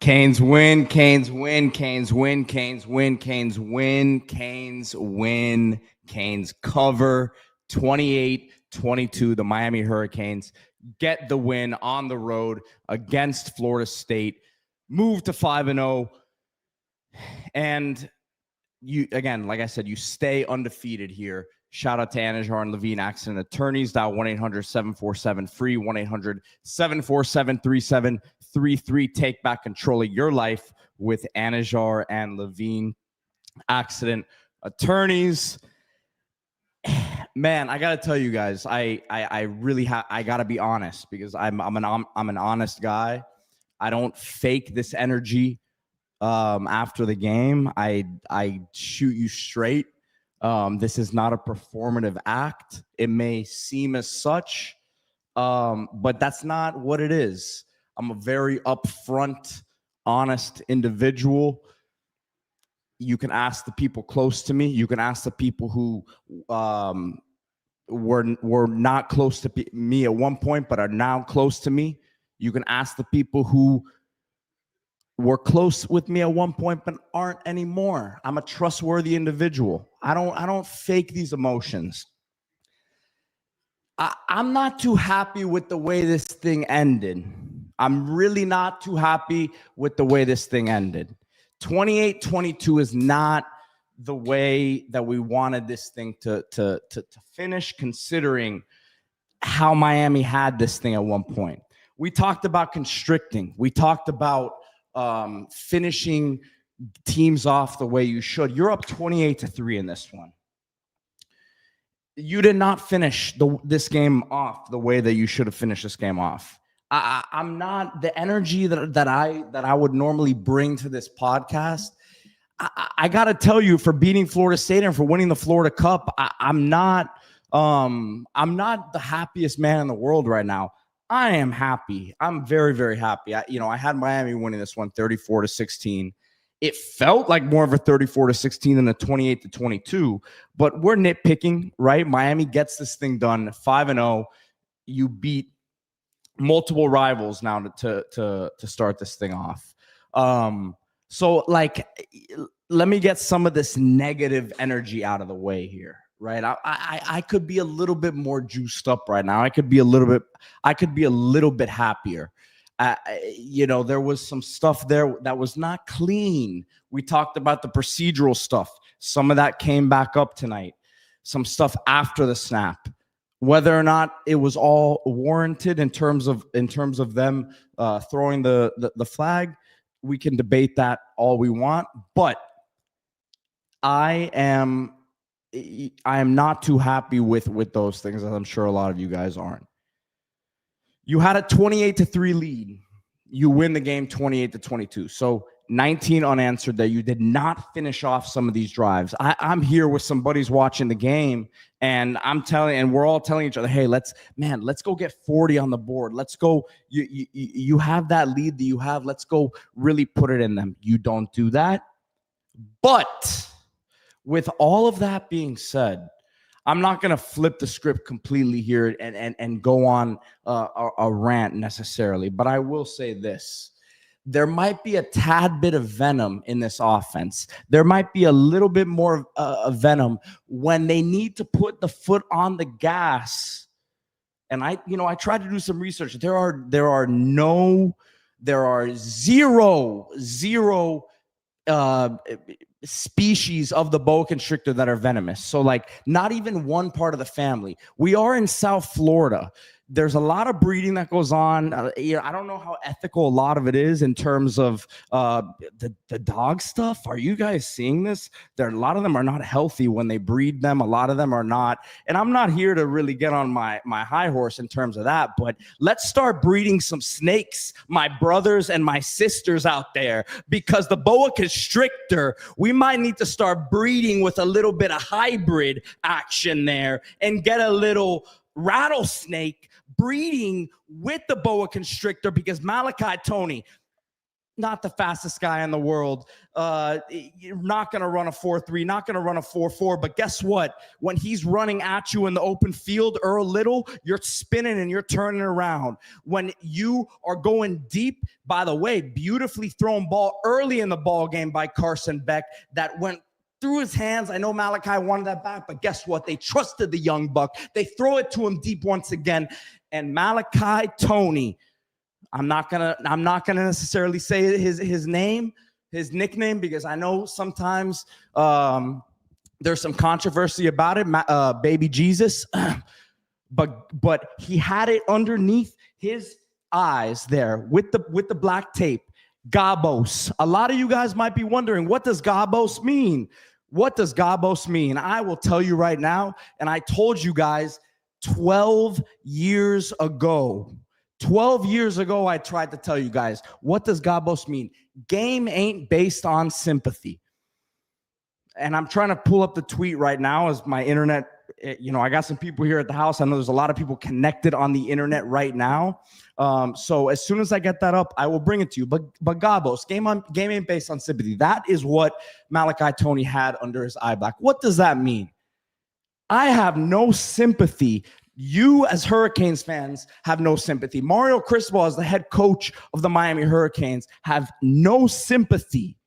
Canes win, Canes win, Canes win, Canes win, Canes win, Canes win, Canes cover 28-22. The Miami Hurricanes get the win on the road against Florida State, move to 5-0. And you, again, like I said, you stay undefeated here. Shout out to Anajar and Levine Accident Attorneys. Dial 1-800-747-FREE, 1-800-747-3733. Take back control of your life with Anajar and Levine Accident Attorneys. Man, I gotta tell you guys, I really I gotta be honest, because I'm an honest guy. I don't fake this energy. After the game, I shoot you straight. This is not a performative act. It may seem as such, but that's not what it is. I'm a very upfront, honest individual. You can ask the people close to me. You can ask the people who were not close to me at one point, but are now close to me. You can ask the people who were close with me at one point but aren't anymore. I'm a trustworthy individual. I don't fake these emotions. I'm not too happy with the way this thing ended. I'm really not too happy with the way this thing ended. 28-22 is not the way that we wanted this thing to finish, considering how Miami had this thing at one point. We talked about constricting. We talked about finishing teams off the way you should. You're up 28-3 in this one. You did not finish this game off the way that you should have finished this game off. I'm not the energy that I would normally bring to this podcast. I got to tell you, for beating Florida State and for winning the Florida Cup, I'm not the happiest man in the world right now. I am happy. I'm very, very happy. I had Miami winning this one 34-16. It felt like more of a 34-16 than a 28-22, but we're nitpicking, right? Miami gets this thing done 5-0. You beat multiple rivals now to start this thing off. So like, let me get some of this negative energy out of the way here. Right. I could be a little bit more juiced up right now. I could be a little bit happier. There was some stuff there that was not clean. We talked about the procedural stuff. Some of that came back up tonight. Some stuff after the snap. Whether or not it was all warranted in terms of them throwing the flag, we can debate that all we want. But I am not too happy with those things, as I'm sure a lot of you guys aren't. You had a 28-3 lead. You win the game 28-22. So 19 unanswered that you did not finish off some of these drives. I'm here with some buddies watching the game, and we're all telling each other, hey, let's go get 40 on the board. Let's go. You have that lead that you have. Let's go really put it in them. You don't do that. But with all of that being said, I'm not going to flip the script completely here and go on a rant necessarily, but I will say this. There might be a tad bit of venom in this offense. There might be a little bit more of venom when they need to put the foot on the gas. And I tried to do some research. There are zero species of the boa constrictor that are venomous. So like not even one part of the family. We are in South Florida. There's a lot of breeding that goes on. I don't know how ethical a lot of it is in terms of the dog stuff. Are you guys seeing this? A lot of them are not healthy when they breed them. A lot of them are not. And I'm not here to really get on my high horse in terms of that, but let's start breeding some snakes, my brothers and my sisters out there, because the boa constrictor, we might need to start breeding with a little bit of hybrid action there and get a little rattlesnake breeding with the boa constrictor, because Malachi Tony, not the fastest guy in the world. You're not going to run a 4.3, not going to run a 4.4. But guess what? When he's running at you in the open field, Earl Little, you're spinning and you're turning around. When you are going deep, by the way, beautifully thrown ball early in the ball game by Carson Beck that went through his hands. I know Malachi wanted that back, but guess what? They trusted the young buck. They throw it to him deep once again. And Malachi Tony, I'm not gonna necessarily say his name, his nickname, because I know sometimes there's some controversy about it, Baby Jesus, but he had it underneath his eyes there with the black tape. Gabos. A lot of you guys might be wondering, what does Gabos mean? What does Gabos mean? I will tell you right now, and I told you guys 12 years ago. 12 years ago, I tried to tell you guys, what does Gabos mean? Game ain't based on sympathy. And I'm trying to pull up the tweet right now as my internet, I got some people here at the house. I know there's a lot of people connected on the internet right now. So as soon as I get that up, I will bring it to you. But Gabos, game ain't based on sympathy. That is what Malachi Tony had under his eye black. What does that mean? I have no sympathy. You, as Hurricanes fans, have no sympathy. Mario Cristobal, as the head coach of the Miami Hurricanes, have no sympathy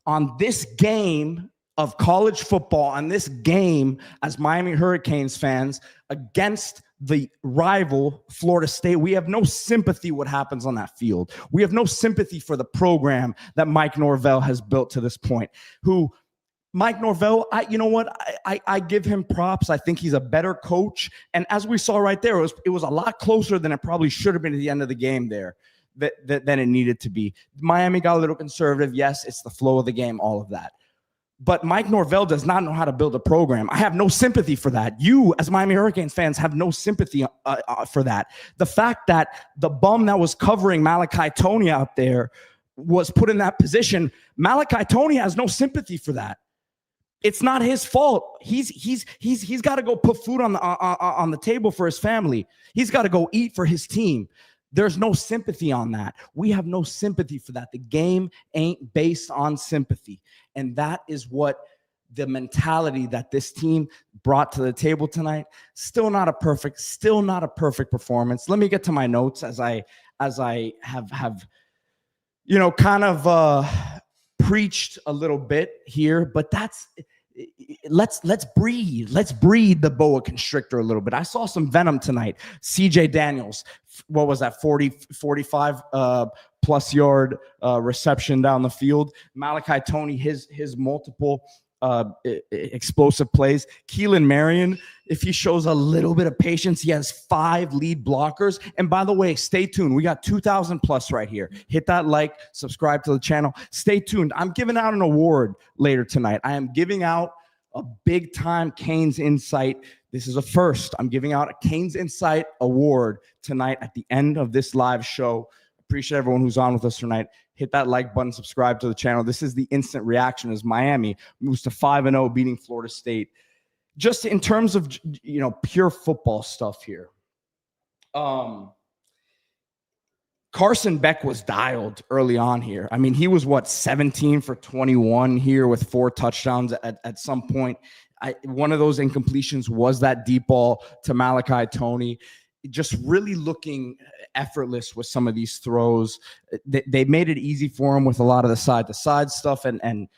on this game of college football, on this game as Miami Hurricanes fans against the rival Florida State. We have no sympathy what happens on that field. We have no sympathy for the program that Mike Norvell has built to this point, Mike Norvell, you know what? I give him props. I think he's a better coach. And as we saw right there, it was a lot closer than it probably should have been at the end of the game there than it needed to be. Miami got a little conservative. Yes, it's the flow of the game, all of that. But Mike Norvell does not know how to build a program. I have no sympathy for that. You, as Miami Hurricanes fans, have no sympathy for that. The fact that the bum that was covering Malachi Tony out there was put in that position, Malachi Tony has no sympathy for that. It's not his fault. He's got to go put food on the table for his family. He's got to go eat for his team. There's no sympathy on that. We have no sympathy for that. The game ain't based on sympathy. And that is what the mentality that this team brought to the table tonight. Still not a perfect performance. Let me get to my notes as I have kind of preached a little bit here, but let's breathe the boa constrictor a little bit. I saw some venom tonight. CJ Daniels, what was that, 45 plus yard reception down the field. Malachi Tony, his multiple explosive plays. Keelan Marion, if he shows a little bit of patience, he has 5 lead blockers. And by the way, stay tuned. We got 2,000 plus right here. Hit that like, subscribe to the channel. Stay tuned. I'm giving out an award later tonight. I am giving out a big time Canes Insight. This is a first. I'm giving out a Canes Insight award tonight at the end of this live show. Appreciate everyone who's on with us tonight. Hit that like button, subscribe to the channel. This is the instant reaction as Miami moves to 5-0, beating Florida State. Just in terms of, pure football stuff here. Carson Beck was dialed early on here. I mean, he was 17 for 21 here with 4 touchdowns at some point. One of those incompletions was that deep ball to Malachi Tony. Just really looking effortless with some of these throws. They made it easy for him with a lot of the side-to-side stuff, and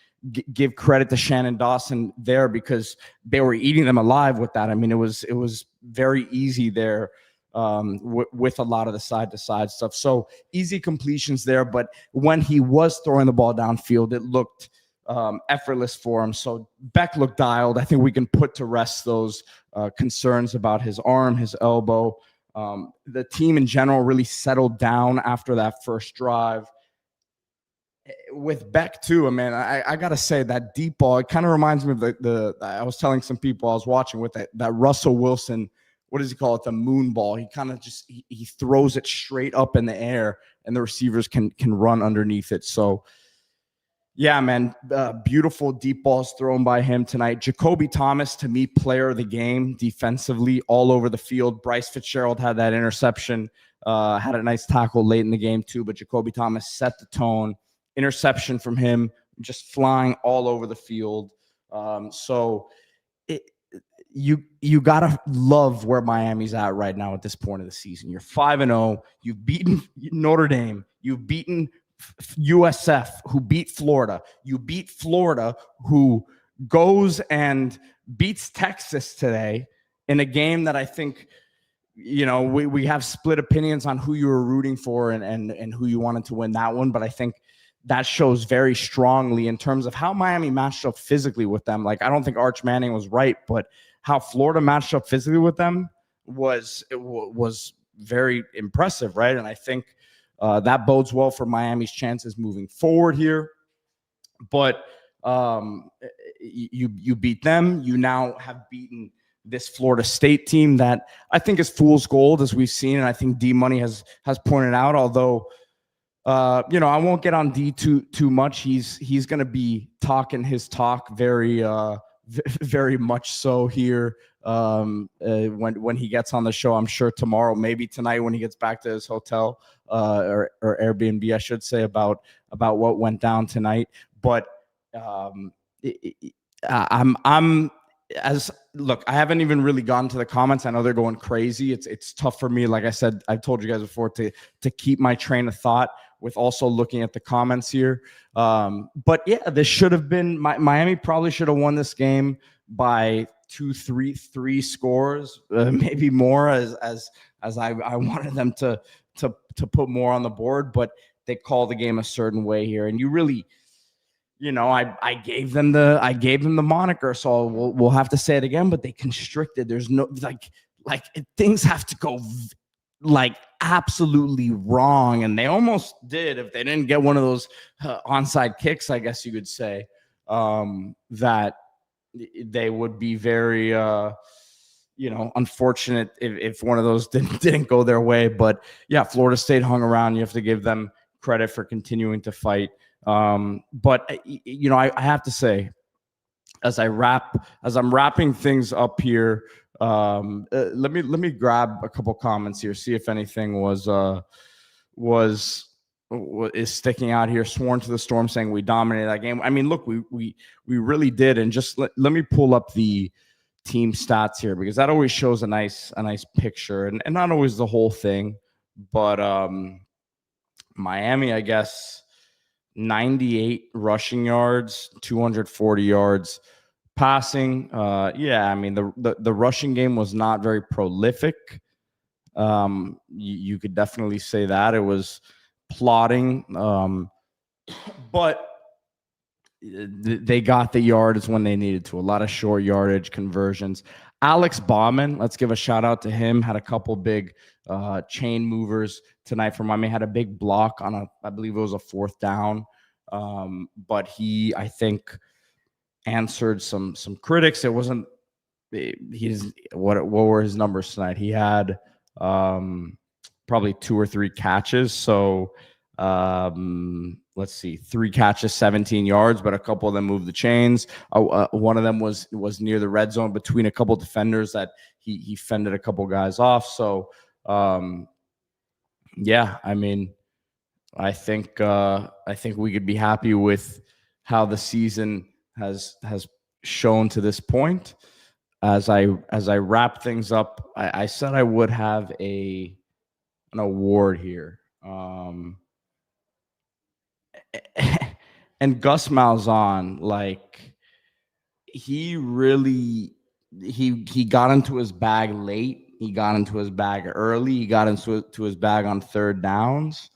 give credit to Shannon Dawson there because they were eating them alive with that. I mean, it was very easy there with a lot of the side-to-side stuff. So easy completions there, but when he was throwing the ball downfield, it looked effortless for him. So Beck looked dialed. I think we can put to rest those concerns about his arm, his elbow. The team in general really settled down after that first drive. With Beck too, I gotta say that deep ball, it kind of reminds me of the I was telling some people I was watching with that Russell Wilson, what does he call it, the moon ball. He kind of just he throws it straight up in the air and the receivers can run underneath it. So Yeah, man. Beautiful deep balls thrown by him tonight. Jacoby Thomas, to me, player of the game defensively all over the field. Bryce Fitzgerald had that interception, had a nice tackle late in the game too, but Jacoby Thomas set the tone. Interception from him, just flying all over the field. You gotta love where Miami's at right now at this point of the season. You're 5-0. You've beaten Notre Dame. You've beaten USF, who beat Florida. You beat Florida, who goes and beats Texas today in a game that I think, we have split opinions on who you were rooting for and who you wanted to win that one. But I think that shows very strongly in terms of how Miami matched up physically with them. Like, I don't think Arch Manning was right, but how Florida matched up physically with them was very impressive, right? And I think that bodes well for Miami's chances moving forward here. But you beat them. You now have beaten this Florida State team that I think is fool's gold, as we've seen, and I think D Money has pointed out. Although, I won't get on D too much. He's going to be talking his talk very very much so here when he gets on the show. I'm sure tomorrow, maybe tonight when he gets back to his hotel or Airbnb, I should say, about what went down tonight. But look, I haven't even really gotten to the comments. I know they're going crazy. It's tough for me. Like I said, I've told you guys before, to keep my train of thought with also looking at the comments here. But yeah, this should have been Miami probably should have won this game by 2-3 scores, maybe more, as I wanted them to put more on the board, but they call the game a certain way here. And you really, I gave them the moniker, so we'll have to say it again, but they constricted. There's no like things have to go like absolutely wrong, and they almost did if they didn't get one of those onside kicks, I guess you could say, that they would be very unfortunate if one of those didn't go their way. But yeah, Florida State hung around. You have to give them credit for continuing to fight. But I have to say, as I'm wrapping things up here, let me grab a couple comments here, see if anything is sticking out here. Sworn to the Storm saying we dominated that game. I mean, look, we really did. And just let me pull up the team stats here, because that always shows a nice picture, and not always the whole thing, but Miami, I guess, 98 rushing yards, 240 yards passing. I mean, the rushing game was not very prolific. You could definitely say that. It was plodding, but they got the yards when they needed to. A lot of short yardage conversions. Alex Bauman, let's give a shout out to him. Had a couple big chain movers tonight for Miami. Had a big block on I believe it was a 4th down. But he, I think, answered some critics. It wasn't. What were his numbers tonight? He had probably 2 or 3 catches. So let's see, 3 catches, 17 yards, but a couple of them moved the chains. One of them was near the red zone between a couple defenders that he fended a couple guys off. So yeah, I mean, I think we could be happy with how the season has shown to this point. As I wrap things up, I said I would have an award here. And Gus Malzahn, like, he really he got into his bag late. He got into his bag early. He got into his bag on 3rd downs.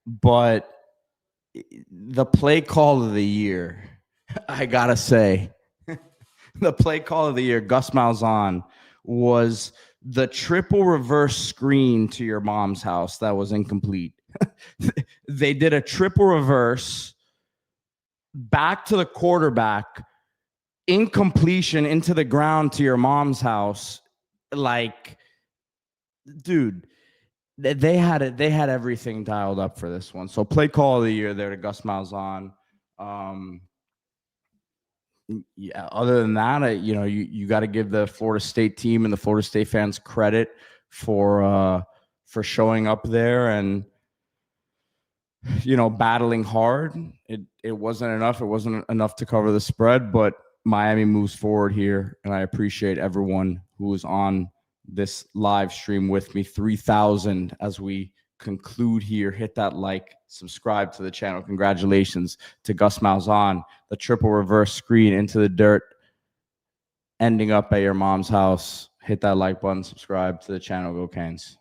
But the play call of the year, I gotta say, the play call of the year, Gus Malzahn, was the triple reverse screen to your mom's house that was incomplete. They did a triple reverse back to the quarterback, incompletion into the ground to your mom's house. Like, dude, they had it. They had everything dialed up for this one. So play call of the year there to Gus Malzahn. Yeah. Other than that, you got to give the Florida State team and the Florida State fans credit for showing up there and battling hard. It wasn't enough. It wasn't enough to cover the spread, but Miami moves forward here, and I appreciate everyone who was on this live stream with me. 3,000 as we conclude here. Hit that like, subscribe to the channel. Congratulations to Gus Malzahn, the triple reverse screen into the dirt, ending up at your mom's house. Hit that like button, subscribe to the channel. Go Canes.